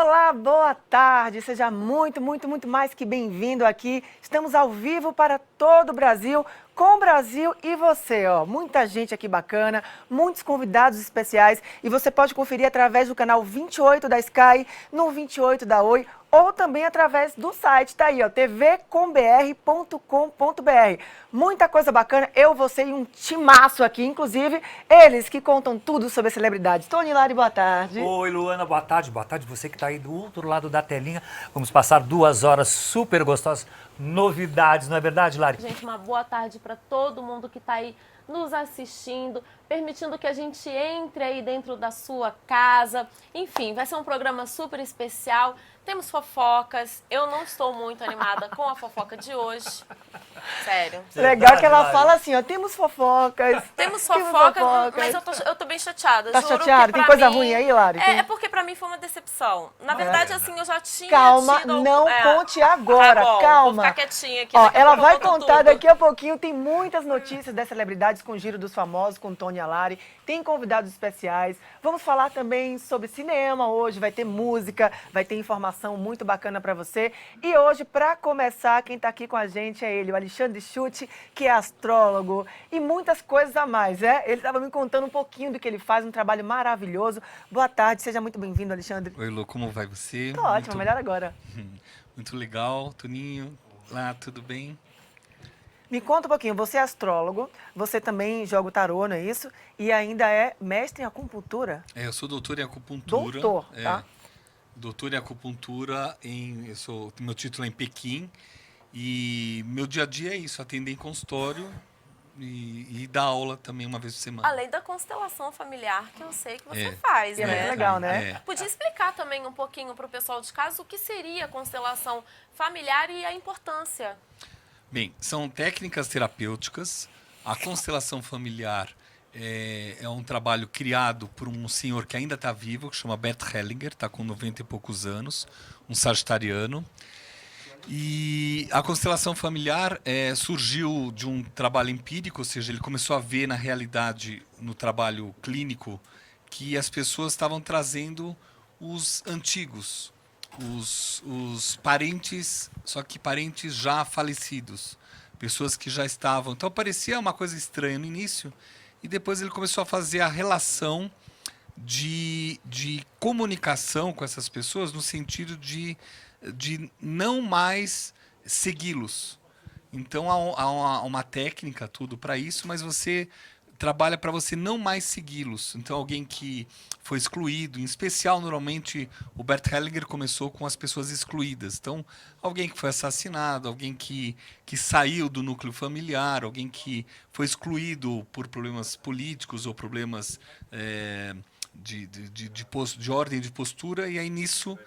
Olá, boa tarde. Seja muito mais que bem-vindo aqui. Estamos ao vivo para todo o Brasil, com o Brasil e você, ó. Muita gente aqui bacana, muitos convidados especiais e você pode conferir através do canal 28 da Sky, no 28 da Oi, ou também através do site, tá aí, ó, tvcombr.com.br. Muita coisa bacana, eu, você e um timaço aqui, inclusive eles que contam tudo sobre as celebridades. Tony Lari, boa tarde. Oi, Luana, boa tarde. Boa tarde, você que está aí do outro lado da telinha. Vamos passar 2 horas super gostosas, novidades, não é verdade, Lari? Gente, uma boa tarde para todo mundo que está aí nos assistindo, permitindo que a gente entre aí dentro da sua casa. Enfim, vai ser um programa super especial. Temos fofocas. Eu não estou muito animada com a fofoca de hoje. Sério. Legal que ela fala assim, ó, temos fofocas. Temos fofocas, mas eu tô bem chateada. Tá juro chateada? Tem coisa ruim aí, Lari? É porque pra mim foi uma decepção. Na verdade, assim, eu já tinha Calma, tido... não conte agora, Tá bom, calma. vou ficar quietinha aqui. Ó, ela vai contar tudo. daqui a pouquinho, tem muitas notícias das celebridades com o Giro dos Famosos, com Tony Lari, tem convidados especiais. Vamos falar também sobre cinema hoje, vai ter música, vai ter informação muito bacana pra você. E hoje, pra começar, quem tá aqui com a gente é ele, o Alexandre Schutte, que é astrólogo e muitas coisas a mais, né? Ele estava me contando um pouquinho do que ele faz, um trabalho maravilhoso. Boa tarde, seja muito bem-vindo, Alexandre. Oi, Lu, como vai você? Tô ótimo, melhor agora. Muito legal, Toninho. Lá, tudo bem? Me conta um pouquinho, você é astrólogo, você também joga o tarô, não é isso? E ainda é mestre em acupuntura? Eu sou doutor em acupuntura. Doutor, tá? Doutor em acupuntura, meu título é em Pequim. E meu dia a dia é isso, atender em consultório e dar aula também uma vez por semana. Além da constelação familiar, que eu sei que você faz, É né? muito legal, né? Podia explicar também um pouquinho para o pessoal de casa o que seria a constelação familiar e a importância? Bem, são técnicas terapêuticas. A constelação familiar é um trabalho criado por um senhor que ainda está vivo, que chama Bert Hellinger, está com 90 e poucos anos, um sagitariano. E a constelação familiar surgiu de um trabalho empírico, ou seja, ele começou a ver na realidade, no trabalho clínico, que as pessoas estavam trazendo os antigos, os parentes, só que parentes já falecidos, pessoas que já estavam. Então parecia uma coisa estranha no início, e depois ele começou a fazer a relação de comunicação com essas pessoas no sentido de não mais segui-los. Então há uma técnica tudo para isso, mas você trabalha para você não mais segui-los. Então alguém que foi excluído, em especial normalmente o Bert Hellinger começou com as pessoas excluídas. Então alguém que foi assassinado, alguém que saiu do núcleo familiar, alguém que foi excluído por problemas políticos ou problemas de ordem de postura, e aí nisso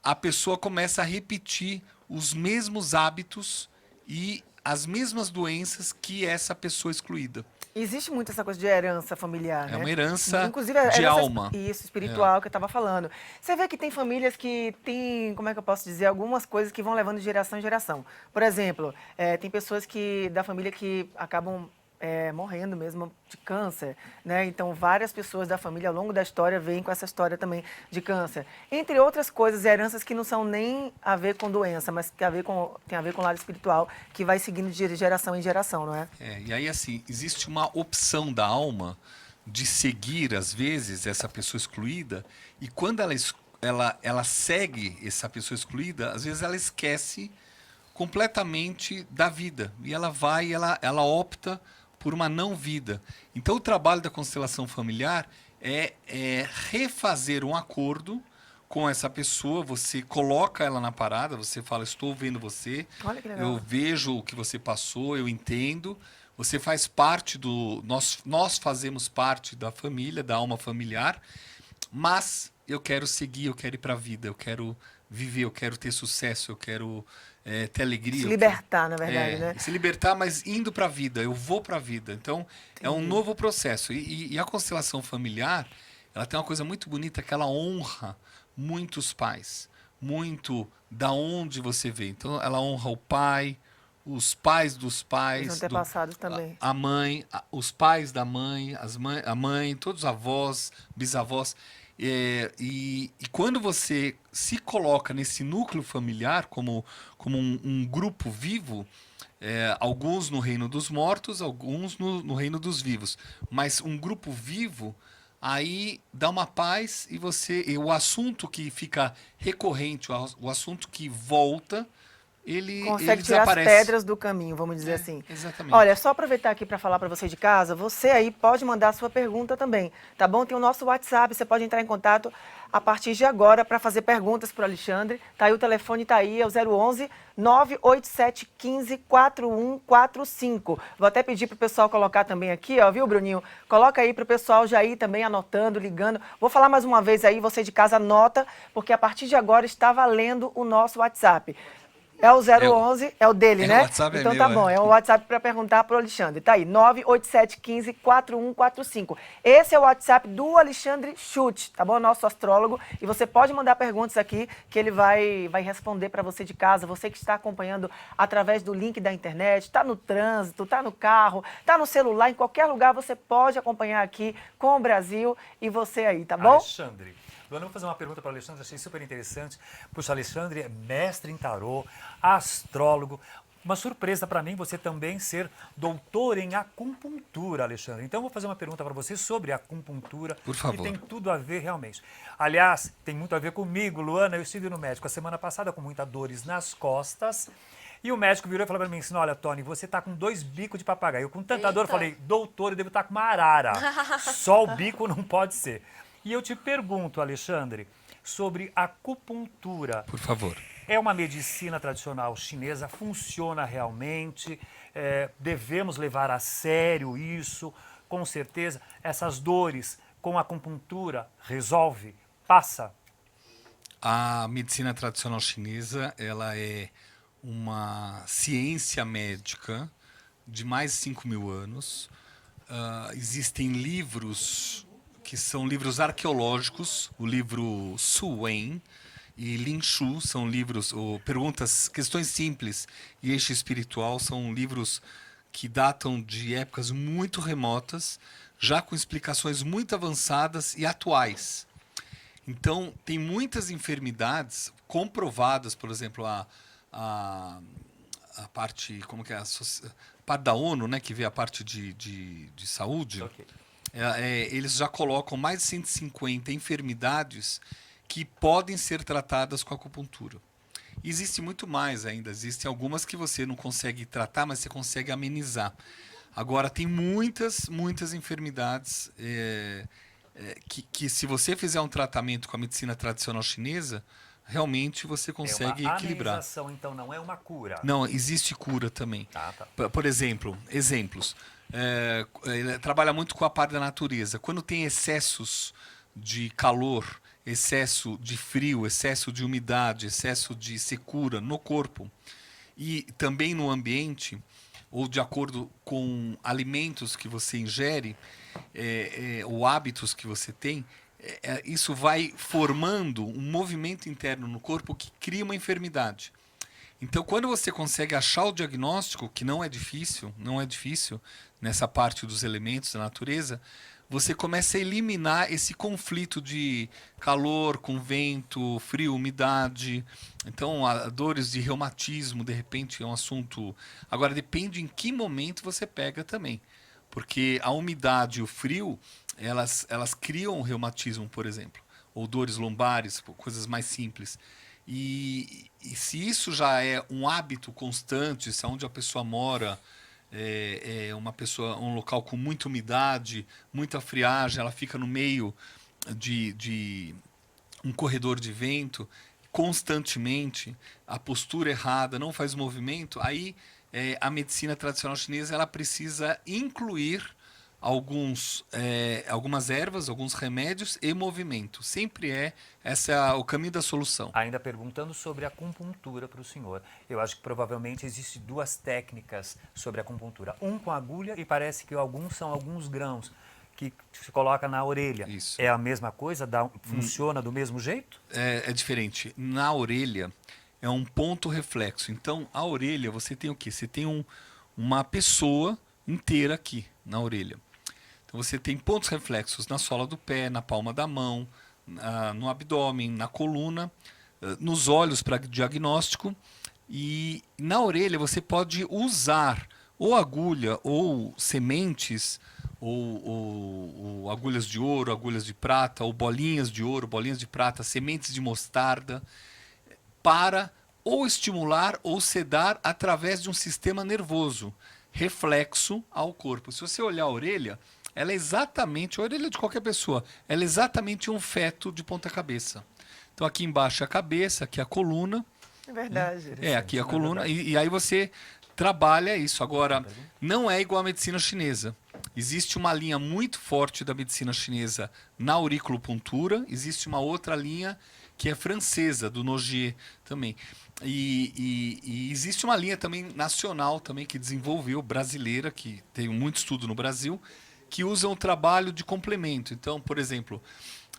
a pessoa começa a repetir os mesmos hábitos e as mesmas doenças que essa pessoa excluída. Existe muito essa coisa de herança familiar, né? É uma herança Inclusive, a de herança alma. Isso, espiritual, que eu estava falando. Você vê que tem famílias que têm, como é que eu posso dizer, algumas coisas que vão levando de geração em geração. Por exemplo, tem pessoas da família que acabam morrendo mesmo de câncer, né? Então, várias pessoas da família ao longo da história vêm com essa história também de câncer. Entre outras coisas, heranças que não são nem a ver com doença, mas que tem a ver com o lado espiritual, que vai seguindo de geração em geração, não é? E aí, assim, existe uma opção da alma de seguir, às vezes, essa pessoa excluída, e quando ela segue essa pessoa excluída, às vezes ela esquece completamente da vida, e ela opta por uma não vida. Então o trabalho da constelação familiar é refazer um acordo com essa pessoa. Você coloca ela na parada, você fala, estou vendo você, Olha que legal. eu vejo o que você passou, eu entendo, você faz parte nós fazemos parte da família, da alma familiar, mas eu quero seguir, eu quero ir para a vida, eu quero viver, eu quero ter sucesso, eu quero ter alegria. Se libertar, na verdade, né? Se libertar, mas indo para a vida, eu vou para a vida. Então, é um novo processo. E a constelação familiar, ela tem uma coisa muito bonita, que ela honra muitos pais, muito da onde você vê. Então, ela honra o pai, os pais dos pais, Os antepassados também. a mãe, os pais da mãe, a mãe, todos os avós, bisavós. E quando você se coloca nesse núcleo familiar como um grupo vivo, alguns no reino dos mortos, alguns no reino dos vivos, mas um grupo vivo, aí dá uma paz e o assunto que fica recorrente, o assunto que volta, ele Consegue tirar as desaparece. pedras do caminho, vamos dizer assim. Exatamente. Olha, só aproveitar aqui para falar para você de casa, você aí pode mandar a sua pergunta também, tá bom? Tem o nosso WhatsApp, você pode entrar em contato a partir de agora para fazer perguntas para o Alexandre. Tá aí o telefone, tá aí, é o 011 987 15 4145. Vou até pedir para o pessoal colocar também aqui, ó, viu, Bruninho? Coloca aí para o pessoal já ir também anotando, ligando. Vou falar mais uma vez aí, você de casa anota, porque a partir de agora está valendo o nosso WhatsApp. É o 011, é o dele, né? O WhatsApp então é tá meu, bom, é o WhatsApp para perguntar para o Alexandre. Tá aí, 987 15 4145. Esse é o WhatsApp do Alexandre Chute, tá bom? Nosso astrólogo. E você pode mandar perguntas aqui que ele vai responder para você de casa. Você que está acompanhando através do link da internet, tá no trânsito, tá no carro, tá no celular, em qualquer lugar você pode acompanhar aqui com o Brasil e você aí, tá bom? Alexandre, Luana, eu vou fazer uma pergunta para o Alexandre, achei super interessante. Puxa, Alexandre é mestre em tarô, astrólogo. Uma surpresa para mim você também ser doutor em acupuntura, Alexandre. Então eu vou fazer uma pergunta para você sobre acupuntura. Por favor. Que tem tudo a ver realmente. Aliás, tem muito a ver comigo, Luana. Eu estive no médico a semana passada com muitas dores nas costas. E o médico virou e falou para mim assim, olha, Tony, você tá com 2 bicos de papagaio. Eu com tanta dor, eu falei, doutor, eu devo estar com uma arara. Só o bico não pode ser. E eu te pergunto, Alexandre, sobre acupuntura. Por favor. É uma medicina tradicional chinesa? Funciona realmente? Devemos levar a sério isso? Com certeza, essas dores com acupuntura resolve? Passa? A medicina tradicional chinesa, ela é uma ciência médica de mais de 5.000 anos. Existem livros que são livros arqueológicos, o livro Su Wen e Lin Shu são livros, ou perguntas, questões simples e eixo espiritual, são livros que datam de épocas muito remotas, já com explicações muito avançadas e atuais. Então, tem muitas enfermidades comprovadas, por exemplo, a parte, como que é, a parte da ONU, né, que vê a parte de saúde. Ok. Eles já colocam mais de 150 enfermidades que podem ser tratadas com acupuntura. E existe muito mais ainda. Existem algumas que você não consegue tratar, mas você consegue amenizar. Agora, tem muitas enfermidades que se você fizer um tratamento com a medicina tradicional chinesa, realmente você consegue É uma equilibrar. amenização, então, não é uma cura. Não, existe cura também. Tá. Por exemplo, exemplos. Ele trabalha muito com a parte da natureza. Quando tem excessos de calor, excesso de frio, excesso de umidade, excesso de secura no corpo e também no ambiente, ou de acordo com alimentos que você ingere, ou hábitos que você tem, isso vai formando um movimento interno no corpo que cria uma enfermidade. Então, quando você consegue achar o diagnóstico, que não é difícil nessa parte dos elementos da natureza, você começa a eliminar esse conflito de calor com vento, frio, umidade. Então, dores de reumatismo, de repente, é um assunto... Agora, depende em que momento você pega também. Porque a umidade e o frio, elas criam reumatismo, por exemplo. Ou dores lombares, coisas mais simples. E se isso já é um hábito constante, se onde a pessoa mora um local com muita umidade, muita friagem, ela fica no meio de um corredor de vento, constantemente, a postura errada, não faz movimento, aí a medicina tradicional chinesa ela precisa incluir algumas ervas, alguns remédios e movimento. Sempre esse é o caminho da solução. Ainda perguntando sobre a acupuntura para o senhor. Eu acho que provavelmente existem 2 técnicas sobre a acupuntura. Um com agulha e parece que alguns são alguns grãos que se coloca na orelha. Isso. É a mesma coisa? Funciona do mesmo jeito? É diferente. Na orelha é um ponto reflexo. Então, a orelha, você tem o quê? Você tem uma pessoa inteira aqui na orelha. Então, você tem pontos reflexos na sola do pé, na palma da mão, no abdômen, na coluna, nos olhos para diagnóstico, e na orelha você pode usar ou agulha ou sementes, ou agulhas de ouro, agulhas de prata, ou bolinhas de ouro, bolinhas de prata, sementes de mostarda, para ou estimular ou sedar através de um sistema nervoso reflexo ao corpo. Se você olhar a orelha, ela é exatamente, a orelha de qualquer pessoa, ela é exatamente um feto de ponta cabeça. Então aqui embaixo é a cabeça, aqui é a coluna. É verdade. Aqui é a coluna. E aí você trabalha isso. Agora, não é igual à medicina chinesa. Existe uma linha muito forte da medicina chinesa na auriculopuntura. Existe uma outra linha que é francesa, do Nogier também. E existe uma linha também nacional também que desenvolveu, brasileira, que tem muito estudo no Brasil, que usa um trabalho de complemento. Então, por exemplo,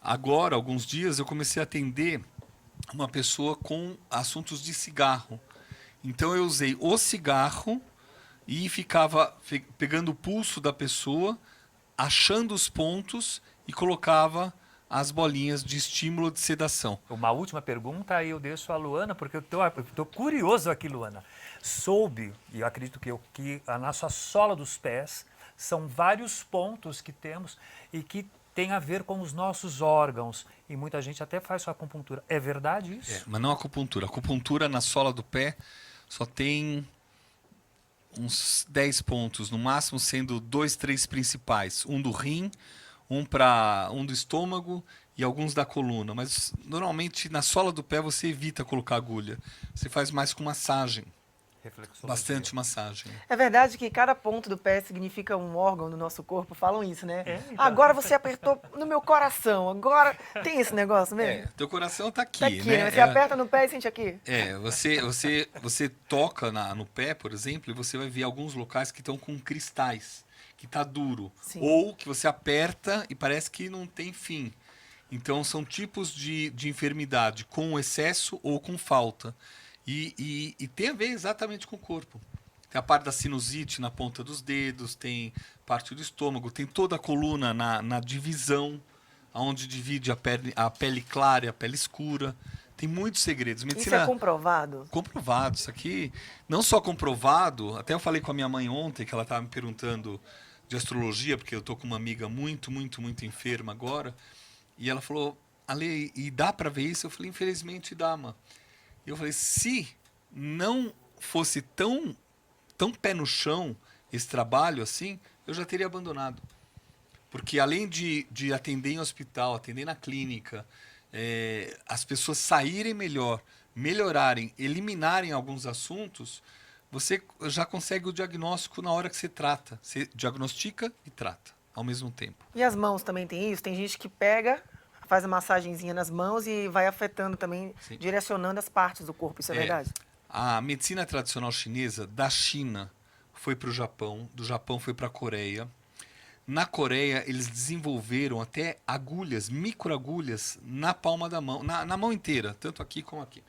agora, alguns dias, eu comecei a atender uma pessoa com assuntos de cigarro. Então, eu usei o cigarro e ficava pegando o pulso da pessoa, achando os pontos e colocava as bolinhas de estímulo de sedação. Uma última pergunta, aí eu deixo a Luana, porque eu tô curioso aqui, Luana. Soube, e eu acredito que a nossa sola dos pés são vários pontos que temos e que tem a ver com os nossos órgãos. E muita gente até faz sua acupuntura. É verdade isso? Mas não acupuntura. Acupuntura na sola do pé só tem uns 10 pontos, no máximo sendo 2, 3 principais. Um do rim, um do estômago e alguns da coluna. Mas normalmente na sola do pé você evita colocar agulha. Você faz mais com massagem. Bastante massagem. É verdade que cada ponto do pé significa um órgão do nosso corpo, falam isso, né? Então. Agora você apertou no meu coração, agora tem esse negócio mesmo? Teu coração tá aqui, Tá aqui, né? né? Você aperta no pé e sente aqui. Você toca no pé, por exemplo, e você vai ver alguns locais que estão com cristais, que tá duro. Sim. Ou que você aperta e parece que não tem fim. Então, são tipos de enfermidade com excesso ou com falta. E tem a ver exatamente com o corpo. Tem a parte da sinusite na ponta dos dedos, tem parte do estômago, tem toda a coluna na divisão, onde divide a pele clara e a pele escura. Tem muitos segredos. Isso é comprovado? Comprovado. Isso aqui, não só comprovado, até eu falei com a minha mãe ontem, que ela estava me perguntando de astrologia, porque eu estou com uma amiga muito, muito, muito enferma agora, e ela falou, Ale, e dá para ver isso? Eu falei, infelizmente dá, mano. E eu falei, se não fosse tão pé no chão esse trabalho assim, eu já teria abandonado. Porque além de atender em hospital, atender na clínica, as pessoas saírem melhor, melhorarem, eliminarem alguns assuntos, você já consegue o diagnóstico na hora que você trata. Você diagnostica e trata ao mesmo tempo. E as mãos também tem isso? Tem gente que pega, faz a massagenzinha nas mãos e vai afetando também, Sim. direcionando as partes do corpo. Isso é verdade? A medicina tradicional chinesa, da China, foi para o Japão, do Japão foi para a Coreia. Na Coreia, eles desenvolveram até agulhas, microagulhas, na palma da mão, na mão inteira, tanto aqui como aqui.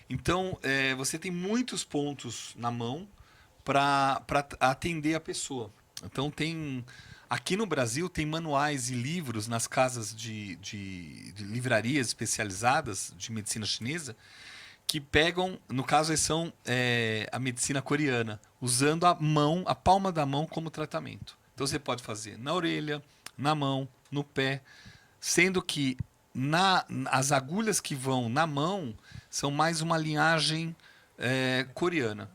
Então, você tem muitos pontos na mão para atender a pessoa. Então, aqui no Brasil, tem manuais e livros nas casas de livrarias especializadas de medicina chinesa que pegam, no caso, eles são a medicina coreana, usando a palma da mão como tratamento. Então, você pode fazer na orelha, na mão, no pé, sendo que as agulhas que vão na mão são mais uma linhagem coreana.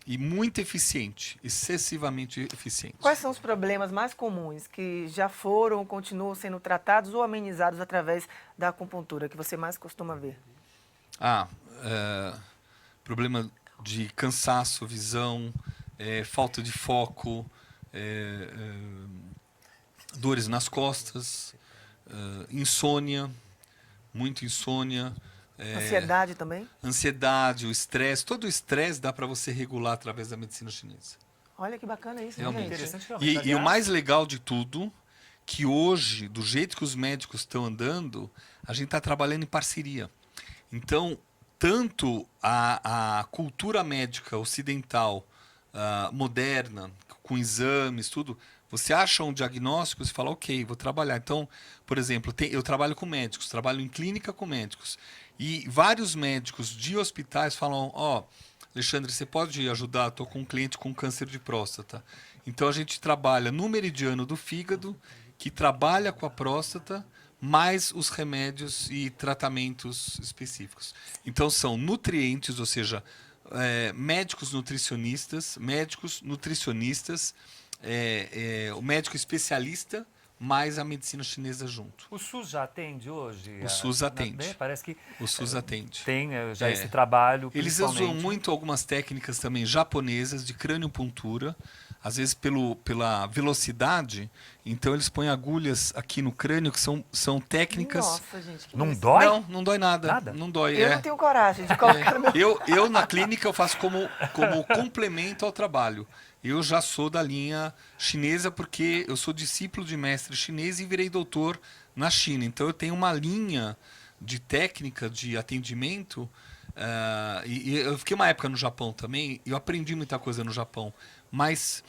E muito eficiente, excessivamente eficiente. Quais são os problemas mais comuns que já foram ou continuam sendo tratados ou amenizados através da acupuntura, que você mais costuma ver? Problema de cansaço, visão, falta de foco, dores nas costas, insônia, muito insônia. Ansiedade também? Ansiedade, o estresse, todo o estresse dá para você regular através da medicina chinesa. Olha que bacana isso, né, Realmente. gente? Interessante, realmente. E o mais legal de tudo, que hoje, do jeito que os médicos estão andando, a gente está trabalhando em parceria. Então, tanto a cultura médica ocidental, moderna, com exames, tudo, Você acha um diagnóstico, você fala, ok, vou trabalhar. Então, por exemplo, eu trabalho com médicos, trabalho em clínica com médicos. E vários médicos de hospitais falam, Alexandre, você pode ajudar? Estou com um cliente com câncer de próstata. Então, a gente trabalha no meridiano do fígado, que trabalha com a próstata, mais os remédios e tratamentos específicos. Então, são nutrientes, ou seja, médicos nutricionistas, o médico especialista, mais a medicina chinesa junto. O SUS já atende hoje? O SUS atende. Parece que O SUS atende. tem já esse trabalho. Eles usam muito algumas técnicas também japonesas de crâniopuntura, às vezes pela velocidade. Então eles põem agulhas aqui no crânio que são técnicas. Nossa, gente, que Não isso? dói? Não dói nada. Nada? Não dói. Eu não tenho coragem de colocar no meu... Eu na clínica eu faço como complemento ao trabalho. Eu já sou da linha chinesa porque eu sou discípulo de mestre chinês e virei doutor na China. Então eu tenho uma linha de técnica de atendimento. E eu fiquei uma época no Japão também. E eu aprendi muita coisa no Japão. Mas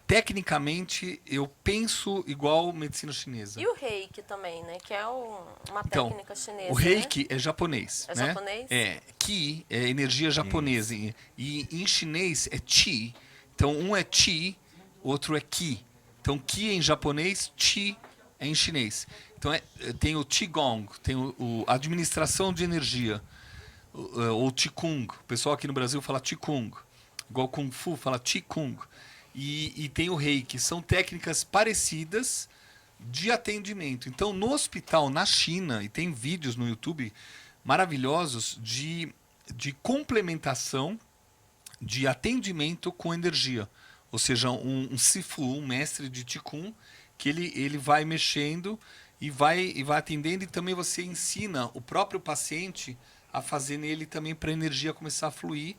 tecnicamente eu penso igual medicina chinesa. E o reiki também, né? Que é uma Então, técnica chinesa. o reiki é japonês. É né? japonês? É. Qi é energia japonesa. E em chinês é chi. Então, um é chi, outro é ki. Então, ki é em japonês, chi é em chinês. Então, tem o qigong, tem a administração de energia, ou qigong. O pessoal aqui no Brasil fala qigong. Igual kung fu, fala qigong. E tem o reiki. São técnicas parecidas de atendimento. Então, no hospital, na China, e tem vídeos no YouTube maravilhosos de complementação de atendimento com energia. Ou seja, um sifu, um mestre de Qigong, que ele vai mexendo e vai atendendo, e também você ensina o próprio paciente a fazer nele também para a energia começar a fluir.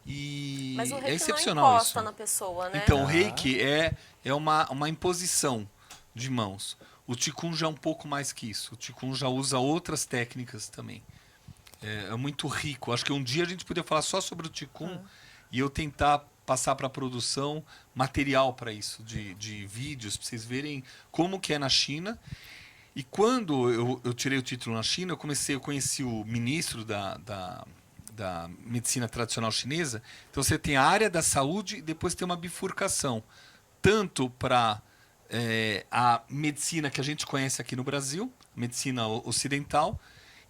E Mas o reiki é não excepcional encosta isso. na pessoa, né? Então, o reiki é uma imposição de mãos. O Qigong já é um pouco mais que isso. O Qigong já usa outras técnicas também. É muito rico. Acho que um dia a gente podia falar só sobre o Qigong e eu tentar passar para a produção material para isso, de vídeos, para vocês verem como que é na China. E quando eu tirei o título na China, eu conheci o ministro da medicina tradicional chinesa. Então você tem a área da saúde e depois tem uma bifurcação. Tanto para a medicina que a gente conhece aqui no Brasil, medicina ocidental,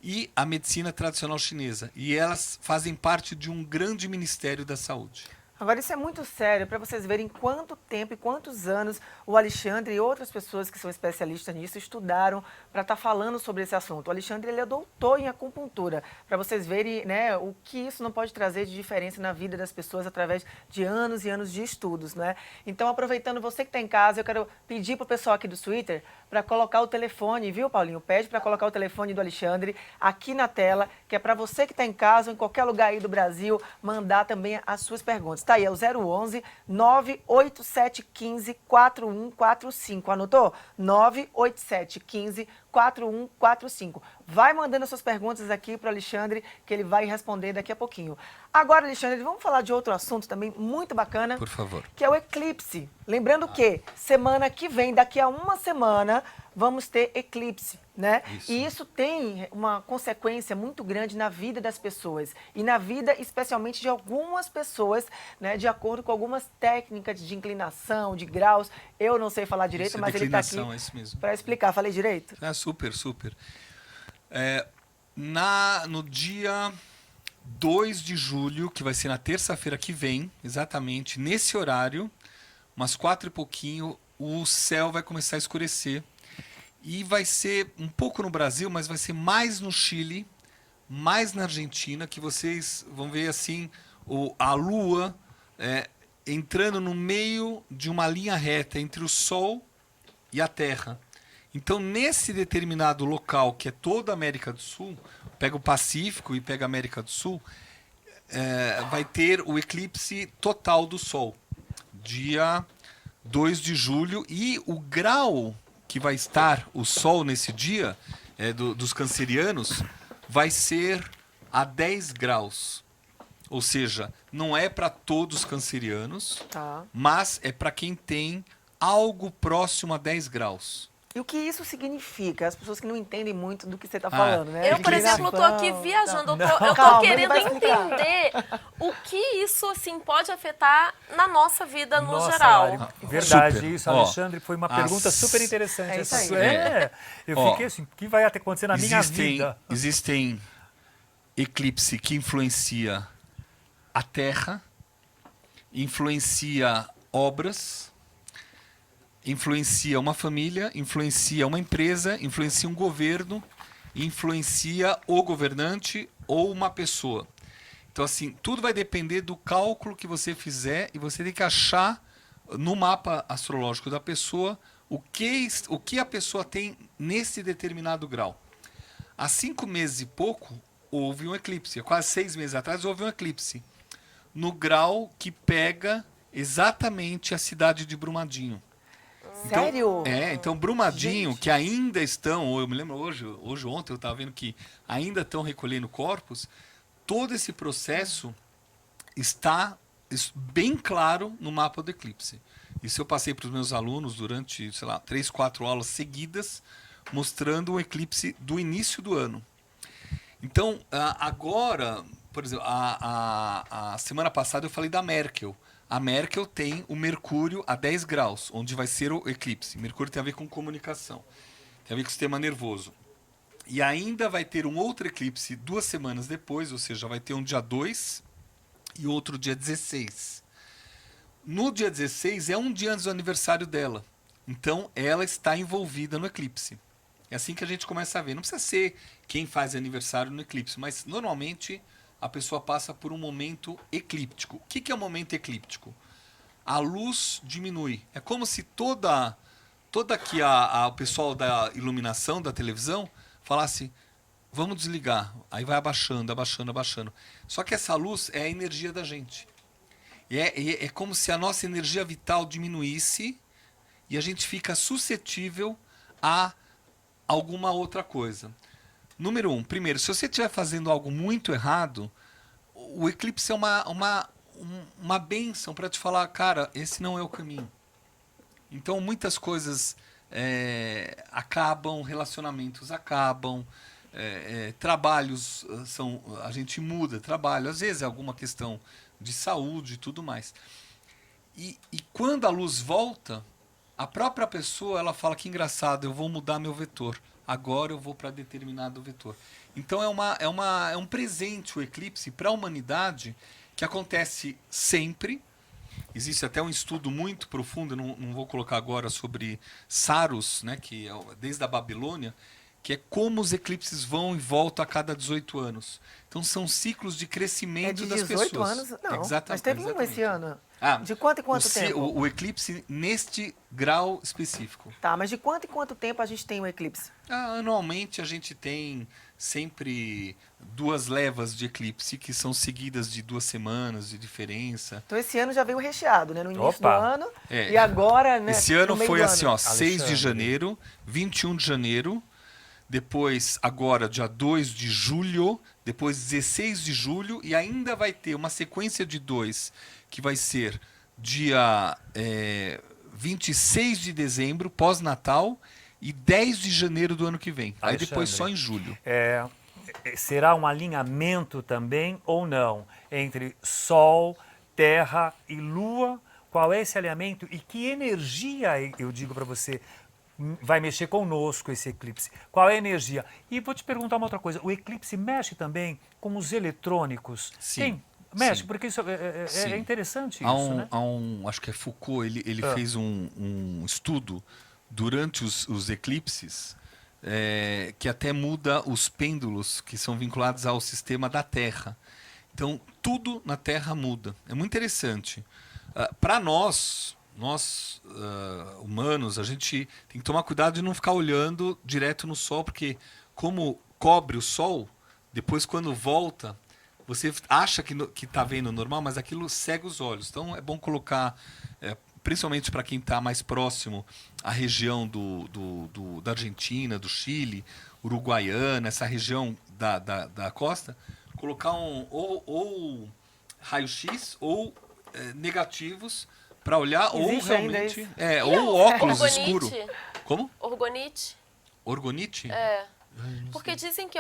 e a medicina tradicional chinesa. E elas fazem parte de um grande ministério da saúde. Agora, isso é muito sério, para vocês verem quanto tempo e quantos anos o Alexandre e outras pessoas que são especialistas nisso estudaram para estar falando sobre esse assunto. O Alexandre, ele é doutor em acupuntura, para vocês verem, né, o que isso não pode trazer de diferença na vida das pessoas através de anos e anos de estudos, né? Então, aproveitando você que está em casa, eu quero pedir para o pessoal aqui do Twitter para colocar o telefone, viu, Paulinho? Pede para colocar o telefone do Alexandre aqui na tela, que é para você que está em casa ou em qualquer lugar aí do Brasil, mandar também as suas perguntas. Tá aí, é o 011 98715 4145. Anotou? 98715 4145. Vai mandando as suas perguntas aqui para o Alexandre, que ele vai responder daqui a pouquinho. Agora, Alexandre, vamos falar de outro assunto também muito bacana. Por favor. Que é o eclipse. Lembrando que semana que vem, daqui a uma semana, vamos ter eclipse, né? Isso. E isso tem uma consequência muito grande na vida das pessoas. E na vida, especialmente, de algumas pessoas, né? De acordo com algumas técnicas de inclinação, de graus. Eu não sei falar direito, Isso, mas ele está aqui declinação, é isso mesmo. para explicar. Falei direito? Super. No dia 2 de julho, que vai ser na terça-feira que vem, exatamente nesse horário, umas 4 e pouquinho, o céu vai começar a escurecer. E vai ser um pouco no Brasil, mas vai ser mais no Chile, mais na Argentina, que vocês vão ver assim a Lua entrando no meio de uma linha reta entre o Sol e a Terra. Então, nesse determinado local, que é toda a América do Sul, pega o Pacífico e pega a América do Sul, vai ter o eclipse total do Sol, dia 2 de julho, e o grau que vai estar o Sol nesse dia, dos cancerianos, vai ser a 10 graus. Ou seja, não é para todos os cancerianos, Tá. mas é para quem tem algo próximo a 10 graus. E o que isso significa? As pessoas que não entendem muito do que você está falando, né? Eu, por exemplo, estou aqui viajando, eu tô Calma, ele querendo vai explicar. entender o que isso assim pode afetar na nossa vida no Nossa, geral. Lari, verdade, Super. isso, Ó, Alexandre, foi uma pergunta as- super interessante. É isso essa aí. sua. Eu Ó, fiquei assim, o que vai acontecer na minha vida? Existem eclipse que influencia a Terra, influencia obras, influencia uma família, influencia uma empresa, influencia um governo, influencia o governante ou uma pessoa. Então, assim, tudo vai depender do cálculo que você fizer e você tem que achar no mapa astrológico da pessoa o que a pessoa tem nesse determinado grau. Há 5 meses e pouco, houve um eclipse. Há quase 6 meses atrás, houve um eclipse. No grau que pega exatamente a cidade de Brumadinho. Sério? Então Brumadinho, Gente. que ainda estão, eu me lembro hoje ontem eu estava vendo que ainda estão recolhendo corpos, todo esse processo está bem claro no mapa do eclipse. Isso eu passei para os meus alunos durante, 3, 4 aulas seguidas, mostrando o eclipse do início do ano. Então, agora, por exemplo, a semana passada eu falei da Merkel. A Merkel tem o Mercúrio a 10 graus, onde vai ser o eclipse. Mercúrio tem a ver com comunicação, tem a ver com o sistema nervoso. E ainda vai ter um outro eclipse 2 semanas depois, ou seja, vai ter um dia 2 e outro dia 16. No dia 16 é um dia antes do aniversário dela. Então, ela está envolvida no eclipse. É assim que a gente começa a ver. Não precisa ser quem faz aniversário no eclipse, mas normalmente a pessoa passa por um momento eclíptico. O que é um momento eclíptico? A luz diminui. É como se toda que o pessoal da iluminação da televisão falasse, vamos desligar. Aí vai abaixando, abaixando, abaixando. Só que essa luz é a energia da gente. É como se a nossa energia vital diminuísse e a gente fica suscetível a alguma outra coisa. Número 1, primeiro, se você estiver fazendo algo muito errado, o eclipse é uma bênção para te falar, cara, esse não é o caminho. Então muitas coisas acabam, relacionamentos acabam, trabalhos a gente muda trabalho, às vezes é alguma questão de saúde e tudo mais. E quando a luz volta, a própria pessoa ela fala que engraçado, eu vou mudar meu vetor. Agora eu vou para determinado vetor. Então é um presente o eclipse para a humanidade que acontece sempre. Existe até um estudo muito profundo, não vou colocar agora, sobre Saros, né, que é desde a Babilônia, que é como os eclipses vão e voltam a cada 18 anos. Então são ciclos de crescimento das pessoas. É de 18 anos? Não, Exatamente, mas teve um exatamente. esse ano. Ah, De quanto em quanto tempo? O eclipse neste grau específico. Tá, mas de quanto em quanto tempo a gente tem o eclipse? Anualmente a gente tem sempre 2 levas de eclipse que são seguidas de 2 semanas de diferença. Então esse ano já veio recheado, né? No início Opa! do ano É. e agora, né? Esse ano no meio foi do assim, ano. ó, 6 de Alexandre. janeiro, 21 de janeiro, depois agora dia 2 de julho, depois 16 de julho e ainda vai ter uma sequência de 2 que vai ser dia 26 de dezembro, pós-natal, e 10 de janeiro do ano que vem. Aí depois Alexandre. só em julho. Será um alinhamento também ou não entre Sol, Terra e Lua? Qual é esse alinhamento e que energia, eu digo para você, vai mexer conosco esse eclipse? Qual é a energia? E vou te perguntar uma outra coisa. O eclipse mexe também com os eletrônicos? Sim. Mexe, Sim. porque isso Sim. é interessante Há isso, né? acho que é Foucault, ele fez um estudo durante os eclipses que até muda os pêndulos que são vinculados ao sistema da Terra. Então, tudo na Terra muda. É muito interessante. Para nós humanos, a gente tem que tomar cuidado de não ficar olhando direto no Sol, porque como cobre o Sol, depois quando volta, você acha que está vendo normal, mas aquilo cega os olhos. Então é bom colocar, principalmente para quem está mais próximo à região da Argentina, do Chile, Uruguaiana, essa região da costa, colocar ou raio-x ou negativos Para olhar ou Existe ainda realmente... isso? ou óculos Orgonite? escuro. Como? Orgonite? Orgonite? É. Porque dizem que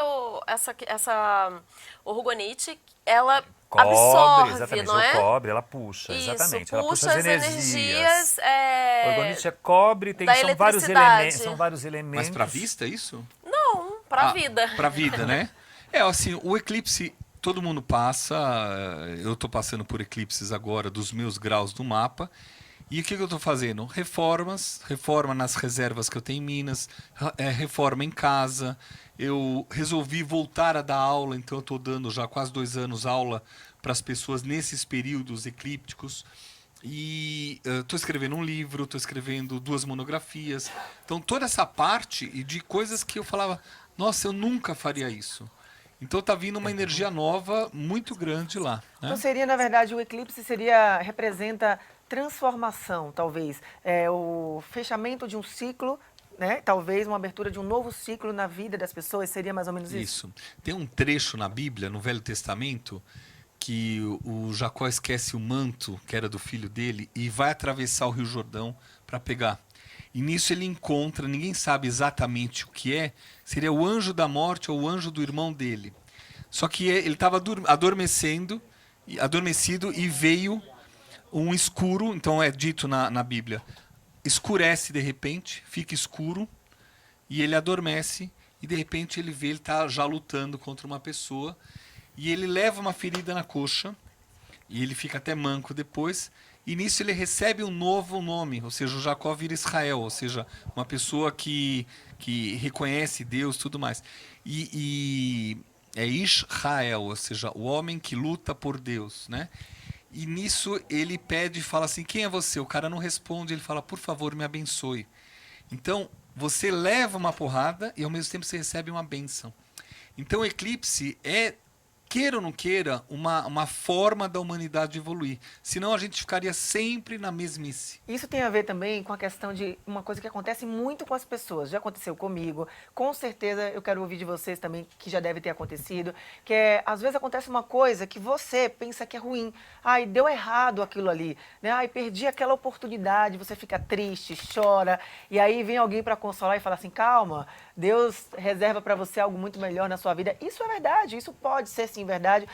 essa orgonite, ela Cobre, absorve, exatamente. não O é? cobre, ela puxa, Isso, exatamente. Ela puxa puxa as energias. Orgonite é cobre, da são vários eletricidade. elementos. São vários elementos. Mas para vista, é isso? Não, pra vida. Para vida, né? Assim, o eclipse, todo mundo passa. Eu estou passando por eclipses agora dos meus graus do mapa. E o que eu estou fazendo? Reforma nas reservas que eu tenho em Minas, reforma em casa. Eu resolvi voltar a dar aula, então eu estou dando já quase 2 anos aula para as pessoas nesses períodos eclípticos. E estou escrevendo um livro, estou escrevendo 2 monografias. Então toda essa parte e de coisas que eu falava, nossa, eu nunca faria isso. Então está vindo uma energia nova muito grande lá. Né? Então seria, na verdade, o eclipse representa transformação, talvez. O fechamento de um ciclo, né? Talvez uma abertura de um novo ciclo na vida das pessoas, seria mais ou menos isso? Isso. Tem um trecho na Bíblia, no Velho Testamento, que o Jacó esquece o manto, que era do filho dele, e vai atravessar o Rio Jordão para pegar. E nisso ele encontra, ninguém sabe exatamente o que seria o anjo da morte ou o anjo do irmão dele. Só que ele estava adormecido e veio um escuro, então é dito na Bíblia, escurece de repente, fica escuro, e ele adormece, e de repente ele está já lutando contra uma pessoa, e ele leva uma ferida na coxa, e ele fica até manco depois, e nisso ele recebe um novo nome, ou seja, o Jacó vira Israel, ou seja, uma pessoa que reconhece Deus e tudo mais. E é Israel, ou seja, o homem que luta por Deus, né? E nisso ele pede e fala assim, quem é você? O cara não responde, ele fala, por favor, me abençoe. Então, você leva uma porrada e ao mesmo tempo você recebe uma bênção. Então o eclipse queira ou não queira, uma forma da humanidade evoluir. Senão a gente ficaria sempre na mesmice. Isso tem a ver também com a questão de uma coisa que acontece muito com as pessoas. Já aconteceu comigo, com certeza eu quero ouvir de vocês também, que já deve ter acontecido, que às vezes acontece uma coisa que você pensa que é ruim. Ai, deu errado aquilo ali, né? Ai, perdi aquela oportunidade, você fica triste, chora, e aí vem alguém para consolar e fala assim, calma, Deus reserva para você algo muito melhor na sua vida. Isso é verdade, isso pode ser sim verdade.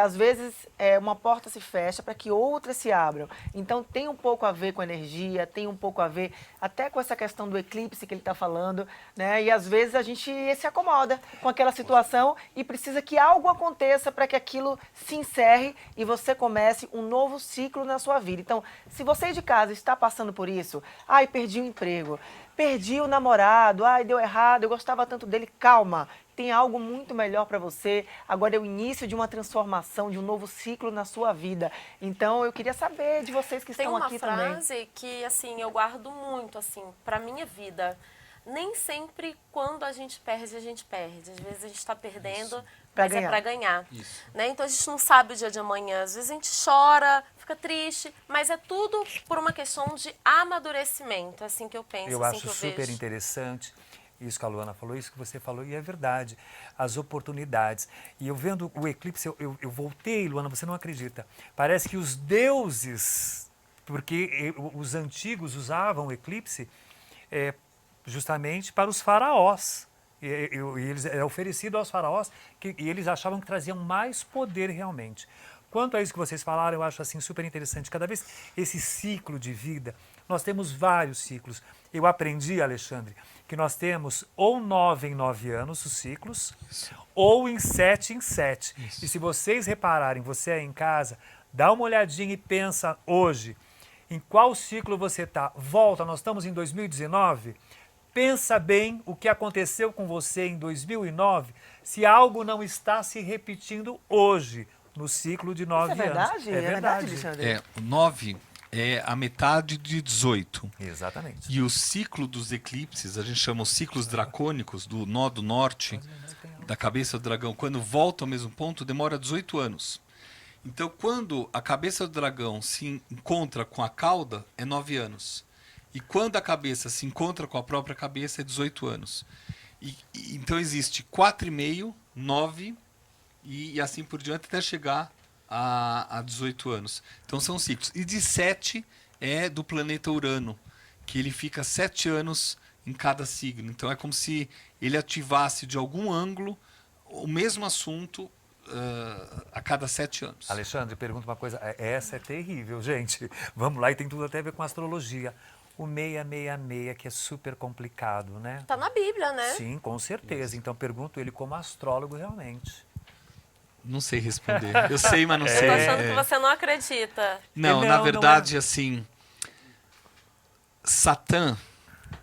Às vezes uma porta se fecha para que outras se abram. Então tem um pouco a ver com energia, tem um pouco a ver até com essa questão do eclipse que ele está falando, né? E às vezes a gente se acomoda com aquela situação e precisa que algo aconteça para que aquilo se encerre e você comece um novo ciclo na sua vida. Então, se você de casa está passando por isso, ai, perdi o emprego, perdi o namorado, ai, deu errado, eu gostava tanto dele, calma. Tem algo muito melhor para você. Agora é o início de uma transformação, de um novo ciclo na sua vida. Então, eu queria saber de vocês que estão aqui também. Tem uma frase que, assim, eu guardo muito, assim, para minha vida. Nem sempre quando a gente perde. Às vezes a gente está perdendo, mas é para ganhar. Né? Então, a gente não sabe o dia de amanhã. Às vezes a gente chora, fica triste, mas é tudo por uma questão de amadurecimento. É assim que eu penso, Eu assim acho que eu super vejo. interessante isso que a Luana falou, isso que você falou, e é verdade, as oportunidades. E eu vendo o eclipse, eu voltei, Luana, você não acredita, parece que os deuses, porque os antigos usavam o eclipse justamente para os faraós, e eles é oferecido aos faraós, e eles achavam que traziam mais poder realmente. Quanto a isso que vocês falaram, eu acho assim super interessante. Cada vez esse ciclo de vida, nós temos vários ciclos. Eu aprendi, Alexandre, que nós temos ou 9 em 9 anos os ciclos, ou em 7 em 7. E se vocês repararem, você aí em casa, dá uma olhadinha e pensa hoje, em qual ciclo você está. Volta, nós estamos em 2019, pensa bem o que aconteceu com você em 2009, se algo não está se repetindo hoje, no ciclo de 9 Isso é verdade? anos. É verdade, Alexandre? O 9 é a metade de 18. Exatamente. E o ciclo dos eclipses, a gente chama os ciclos dracônicos, do nó do norte, da cabeça do dragão, quando volta ao mesmo ponto, demora 18 anos. Então, quando a cabeça do dragão se encontra com a cauda, é 9 anos. E quando a cabeça se encontra com a própria cabeça, é 18 anos. Então, existe 4,5, 9 e assim por diante até chegar a 18 anos. Então, são ciclos. E de 7 é do planeta Urano, que ele fica 7 anos em cada signo. Então é como se ele ativasse de algum ângulo o mesmo assunto a cada 7 anos. Alexandre, pergunta uma coisa. Essa é terrível, gente. Vamos lá, e tem tudo até a ver com astrologia. O 666, que é super complicado, né? Tá na Bíblia, né? Sim, com certeza. Então pergunto ele como astrólogo realmente. Não sei responder. Eu sei, mas não Eu sei. tô achando que você não acredita. Não, Não, na não verdade, assim, Satã,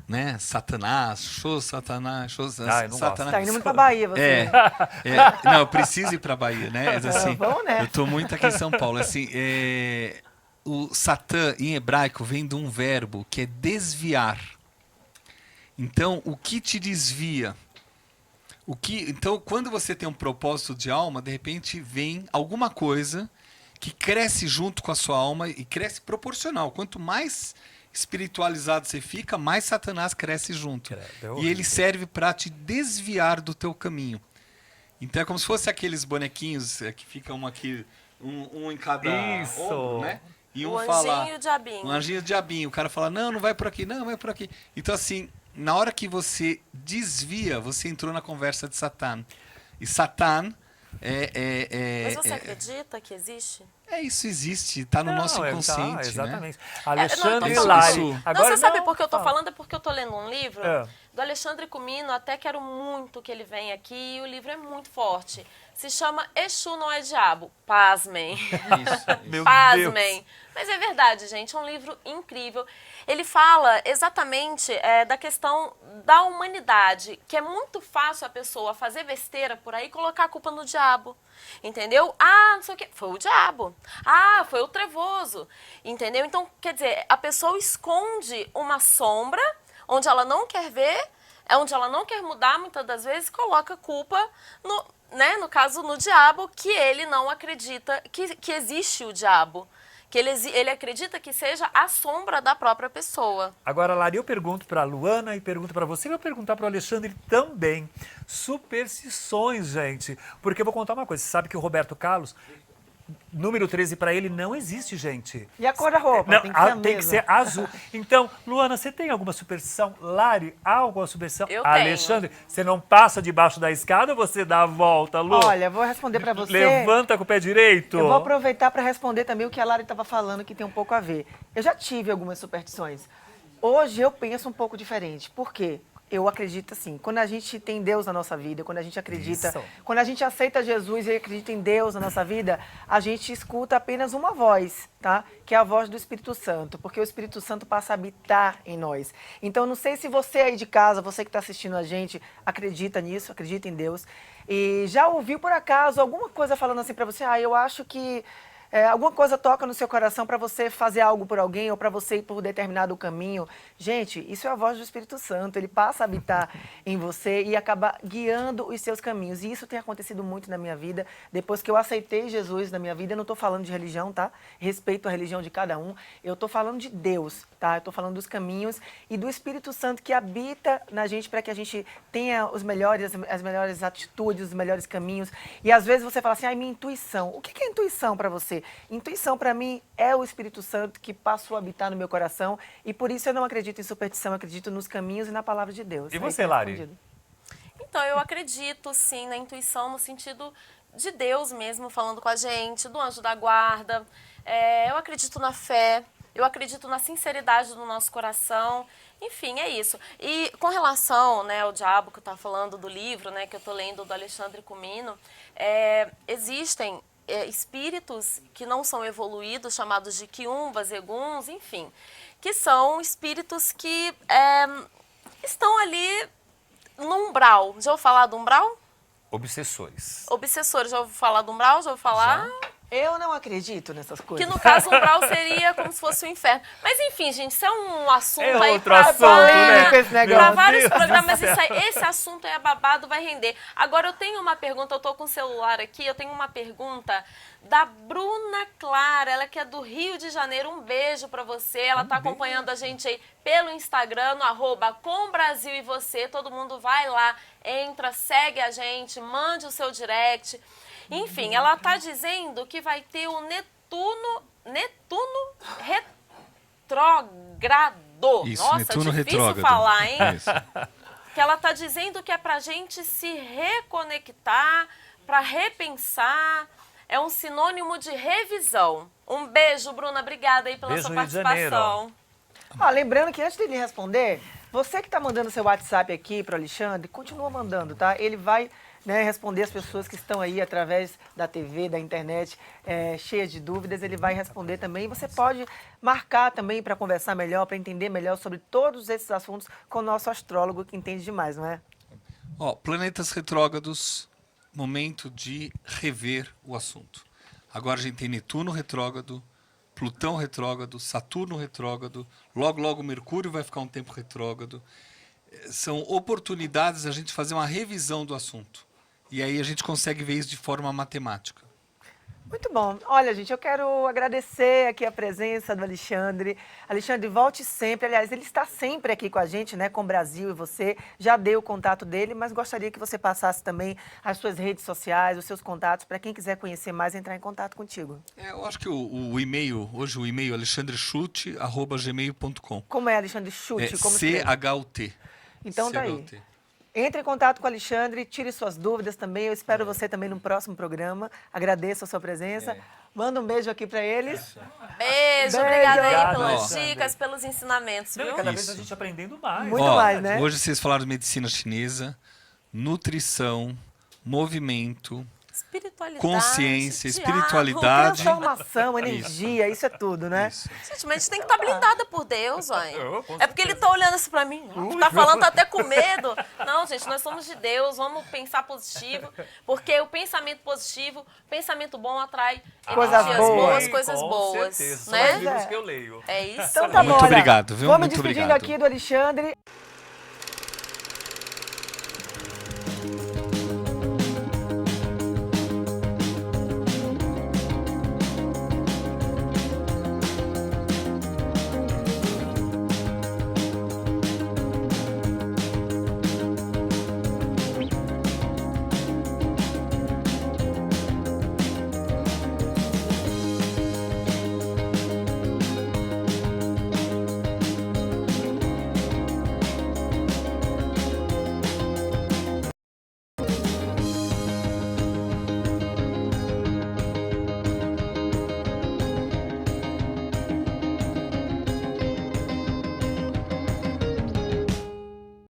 né? Satanás, show Satanás, show Eu não gosto. Satanás. Tá indo muito pra Bahia, você. Não, eu preciso ir para Bahia, né? Assim, Vamos nessa. eu tô muito aqui em São Paulo. Assim, o Satã, em hebraico, vem de um verbo que é desviar. Então, o que te desvia? Então, quando você tem um propósito de alma, de repente vem alguma coisa que cresce junto com a sua alma e cresce proporcional. Quanto mais espiritualizado você fica, mais Satanás cresce junto. E ele serve para te desviar do teu caminho. Então é como se fosse aqueles bonequinhos que ficam aqui, um em cada Isso. ombro, né? E O fala, anjinho e o diabinho. um anjinho e o diabinho. O cara fala, não vai por aqui, não, vai por aqui. Então assim, na hora que você desvia, você entrou na conversa de Satã. E Satã Mas você acredita que existe? isso existe, está no nosso inconsciente, né? Exatamente. não, Alexandre então, Lari. isso. Agora, Não, você sabe por que eu tô fala. falando? É porque eu tô lendo um livro É. do Alexandre Comino, até quero muito que ele venha aqui, e o livro é muito forte. Se chama Exu Não é Diabo. Pasmem. Isso. Meu Pasmem. Deus. Mas é verdade, gente, é um livro incrível. Ele fala exatamente da questão da humanidade, que é muito fácil a pessoa fazer besteira por aí e colocar a culpa no diabo. Entendeu? Ah, não sei o quê. Foi o diabo. Ah, foi o trevoso. Entendeu? Então, quer dizer, a pessoa esconde uma sombra onde ela não quer ver, onde ela não quer mudar, muitas das vezes coloca a culpa no caso, no diabo, que ele não acredita que existe o diabo. Que ele acredita que seja a sombra da própria pessoa. Agora, Lari, eu pergunto para a Luana e pergunto para você, e vou perguntar para o Alexandre também. Superstições, gente. Porque eu vou contar uma coisa, você sabe que o Roberto Carlos, número 13 para ele não existe, gente. E a cor da roupa? Não, tem que ser a tem que mesma. ser azul. Então, Luana, você tem alguma superstição? Lari, há alguma superstição? Eu tenho. Alexandre, você não passa debaixo da escada ou você dá a volta, Lu? Olha, vou responder pra você. Levanta com o pé direito. Eu vou aproveitar para responder também o que a Lari estava falando, que tem um pouco a ver. Eu já tive algumas superstições. Hoje eu penso um pouco diferente. Por quê? Eu acredito assim, quando a gente tem Deus na nossa vida, quando a gente acredita, Isso. quando a gente aceita Jesus e acredita em Deus na nossa vida, a gente escuta apenas uma voz, tá? Que é a voz do Espírito Santo, porque o Espírito Santo passa a habitar em nós. Então, não sei se você aí de casa, você que está assistindo a gente, acredita nisso, acredita em Deus, e já ouviu por acaso alguma coisa falando assim para você, eu acho que alguma coisa toca no seu coração para você fazer algo por alguém ou para você ir por determinado caminho. Gente, isso é a voz do Espírito Santo. Ele passa a habitar em você e acaba guiando os seus caminhos. E isso tem acontecido muito na minha vida. Depois que eu aceitei Jesus na minha vida, eu não estou falando de religião, tá? Respeito a religião de cada um. Eu estou falando de Deus, tá? Eu estou falando dos caminhos e do Espírito Santo que habita na gente para que a gente tenha as melhores atitudes, os melhores caminhos. E às vezes você fala assim, minha intuição. O que é intuição para você? Intuição, para mim, é o Espírito Santo que passou a habitar no meu coração e por isso eu não acredito em superstição, eu acredito nos caminhos e na palavra de Deus. E Aí você, tá Lari? respondido. Então, eu acredito, sim, na intuição, no sentido de Deus mesmo falando com a gente, do anjo da guarda. Eu acredito na fé, eu acredito na sinceridade do nosso coração. Enfim, é isso. E com relação, ao diabo que eu estava falando do livro, que eu estou lendo do Alexandre Comino, existem espíritos que não são evoluídos, chamados de quiumbas, eguns, enfim, que são espíritos que estão ali no umbral. Já ouviu falar do umbral? Obsessores. Obsessores, já ouviu falar do umbral? Já ouviu falar? Eu não acredito nessas coisas. Que no caso o umbral seria como se fosse o inferno. Mas enfim, gente, isso é um assunto É aí outro pra assunto, né? Esse negócio. Pra vários Deus programas. do céu. Esse assunto é babado, vai render. Agora eu tenho uma pergunta, eu tô com o celular aqui, eu tenho uma pergunta da Bruna Clara, ela que é do Rio de Janeiro. Um beijo pra você. Ela tá acompanhando a gente aí pelo Instagram, no @combrasil e você. Todo mundo vai lá, entra, segue a gente, mande o seu direct. Enfim, ela tá dizendo que vai ter o retrógrado. Isso, Nossa, Netuno difícil retrógrado. falar, hein? Isso. Que ela tá dizendo que é pra gente se reconectar, pra repensar. É um sinônimo de revisão. Um beijo, Bruna. Obrigada aí pela Beijo sua no Rio de Janeiro. participação. Lembrando que antes dele responder, você que está mandando seu WhatsApp aqui para o Alexandre, continua mandando, tá? Ele vai responder as pessoas que estão aí através da TV, da internet, cheias de dúvidas, ele vai responder também. Você pode marcar também para conversar melhor, para entender melhor sobre todos esses assuntos com o nosso astrólogo que entende demais, não é? Ó, planetas retrógrados, momento de rever o assunto. Agora a gente tem Netuno retrógrado, Plutão retrógrado, Saturno retrógrado, logo Mercúrio vai ficar um tempo retrógrado. São oportunidades a gente fazer uma revisão do assunto. E aí a gente consegue ver isso de forma matemática. Muito bom. Olha, gente, eu quero agradecer aqui a presença do Alexandre. Alexandre, volte sempre. Aliás, ele está sempre aqui com a gente, né, com o Brasil e você. Já deu o contato dele, mas gostaria que você passasse também as suas redes sociais, os seus contatos, para quem quiser conhecer mais, entrar em contato contigo. Eu acho que o e-mail, hoje o e-mail alexandrechute@gmail.com. Como é, Alexandre? Chute? É Como escreve? CHUT. Então tá aí. Entre em contato com o Alexandre, tire suas dúvidas também. Eu espero você também no próximo programa. Agradeço a sua presença. Manda um beijo aqui para eles. Beijo, obrigada aí Obrigado, pelas Alexandre. dicas, pelos ensinamentos, viu? Cada vez Isso. a gente aprendendo mais. Muito mais, né? Hoje vocês falaram de medicina chinesa, nutrição, movimento, Espiritualidade. consciência, Thiago. espiritualidade. Transformação, energia, isso é tudo, né? Isso. Gente, mas a gente tem que estar blindada por Deus, ó. Com É porque ele tá olhando assim pra mim. Tá falando, tá até com medo. Não, gente, nós somos de Deus, vamos pensar positivo. Porque o pensamento positivo, pensamento bom atrai Coisas energias boas. coisas com boas. certeza. São Né? os livros que eu leio. É isso. Então tá Muito bom, olha, obrigado, viu? Vou me Muito despedindo obrigado. aqui do Alexandre.